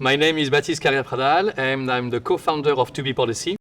My name is Baptiste Carriere-Pradal and I'm the co-founder of 2BPolicy.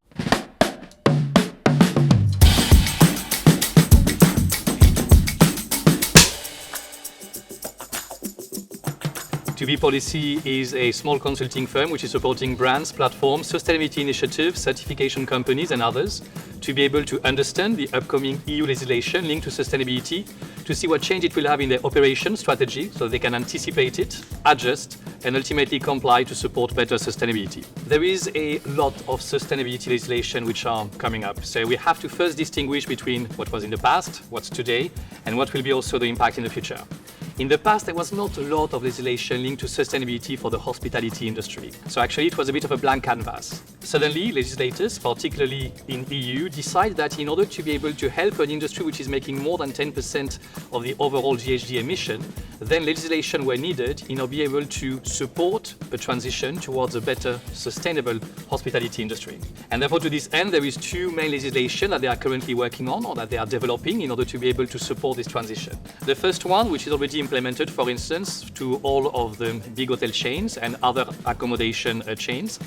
2BPolicy is a small consulting firm which is supporting brands, platforms, sustainability initiatives, certification companies and others to be able to understand the upcoming EU legislation linked to sustainability, to see what change it will have in their operation strategy so they can anticipate it, adjust and ultimately comply to support better sustainability. There is a lot of sustainability legislation which are coming up. So we have to first distinguish between what was in the past, what's today, and what will be also the impact in the future. In the past, there was not a lot of legislation linked to sustainability for the hospitality industry. So actually, it was a bit of a blank canvas. Suddenly, legislators, particularly in EU, decided that in order to be able to help an industry which is making more than 10% of the overall GHG emission, then legislation were needed in order to be able to support a transition towards a better, sustainable hospitality industry. And therefore, to this end, there is two main legislation that they are currently working on or that they are developing in order to be able to support this transition. The first one, which is already implemented, for instance, to all of the big hotel chains and other accommodation chains,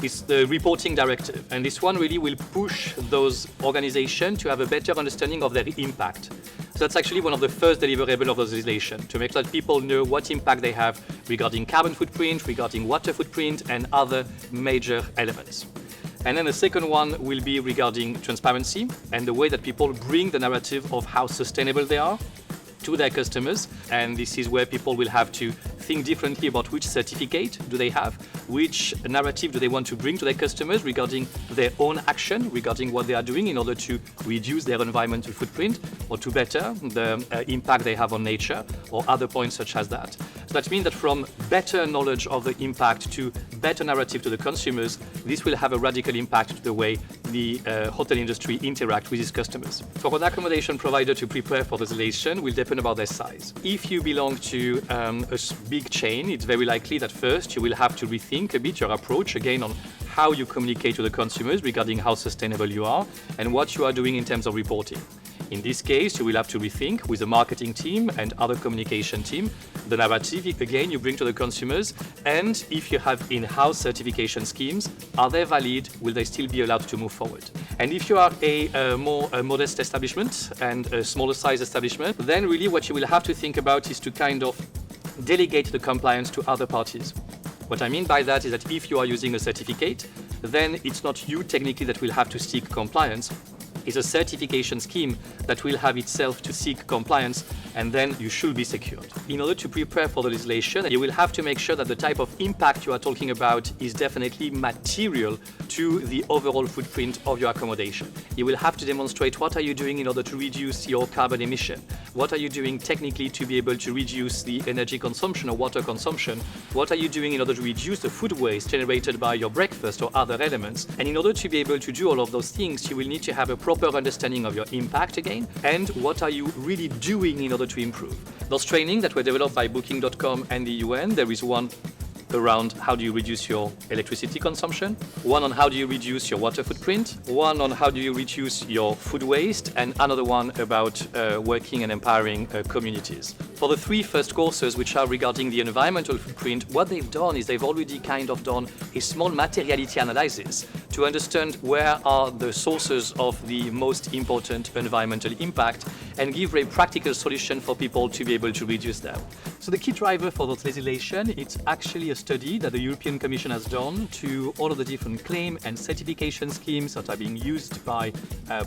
is the reporting directive. And this one really will push those organizations to have a better understanding of their impact. So that's actually one of the first deliverables of the legislation, to make sure that people know what impact they have regarding carbon footprint, regarding water footprint, and other major elements. And then the second one will be regarding transparency and the way that people bring the narrative of how sustainable they are to their customers. And this is where people will have to think differently about which certificate do they have, which narrative do they want to bring to their customers regarding their own action, regarding what they are doing in order to reduce their environmental footprint or to better the impact they have on nature or other points such as that. So that means that from better knowledge of the impact to better narrative to the consumers, this will have a radical impact to the way the hotel industry interact with its customers. For an accommodation provider to prepare for the legislation will depend about their size. If you belong to a big chain, it's very likely that first you will have to rethink a bit your approach again on how you communicate to the consumers regarding how sustainable you are and what you are doing in terms of reporting. In this case, you will have to rethink with the marketing team and other communication team the narrative, again, you bring to the consumers, and if you have in-house certification schemes, are they valid? Will they still be allowed to move forward? And if you are a more modest establishment and a smaller size establishment, then really what you will have to think about is to kind of delegate the compliance to other parties. What I mean by that is that if you are using a certificate, then it's not you technically that will have to seek compliance. It's a certification scheme that will have itself to seek compliance, and then you should be secured. In order to prepare for the legislation, you will have to make sure that the type of impact you are talking about is definitely material to the overall footprint of your accommodation. You will have to demonstrate what are you doing in order to reduce your carbon emission. What are you doing technically to be able to reduce the energy consumption or water consumption? What are you doing in order to reduce the food waste generated by your breakfast or other elements? And in order to be able to do all of those things, you will need to have a proper understanding of your impact again, and what are you really doing in order to improve. Those trainings that were developed by Booking.com and the UN, there is one around how do you reduce your electricity consumption, one on how do you reduce your water footprint, one on how do you reduce your food waste, and another one about working and empowering communities. For the three first courses, which are regarding the environmental footprint, what they've done is they've already kind of done a small materiality analysis to understand where are the sources of the most important environmental impact and give a practical solution for people to be able to reduce them. So the key driver for this legislation, it's actually a study that the European Commission has done to all of the different claim and certification schemes that are being used by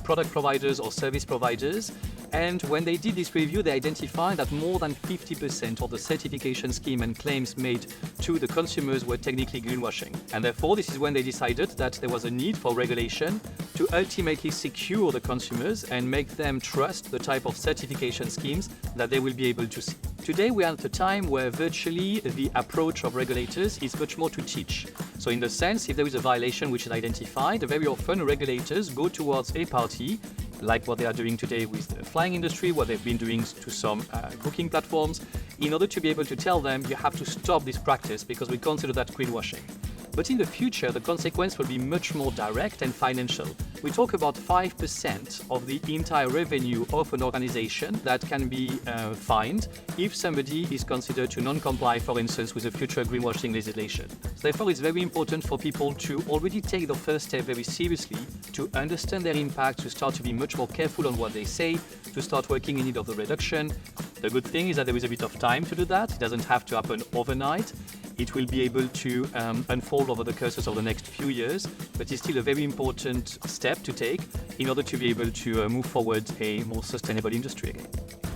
product providers or service providers. And when they did this review, they identified that more than 50% of the certification scheme and claims made to the consumers were technically greenwashing. And therefore, this is when they decided that there was a need for regulation to ultimately secure the consumers and make them trust the type of certification schemes that they will be able to see. Today, we are at a time where virtually the approach of regulators is much more to teach. So in the sense, if there is a violation which is identified, very often regulators go towards a party, like what they are doing today with the flying industry, what they've been doing to some booking platforms, in order to be able to tell them you have to stop this practice because we consider that greenwashing. But in the future, the consequence will be much more direct and financial. We talk about 5% of the entire revenue of an organization that can be fined if somebody is considered to non-comply, for instance, with the future greenwashing legislation. So therefore, it's very important for people to already take the first step very seriously, to understand their impact, to start to be much more careful on what they say, to start working in need of the reduction. The good thing is that there is a bit of time to do that. It doesn't have to happen overnight. It will be able to unfold over the course of the next few years, but it's still a very important step to take in order to be able to move forward a more sustainable industry again.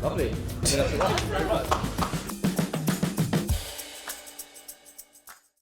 Lovely. Thank you very much.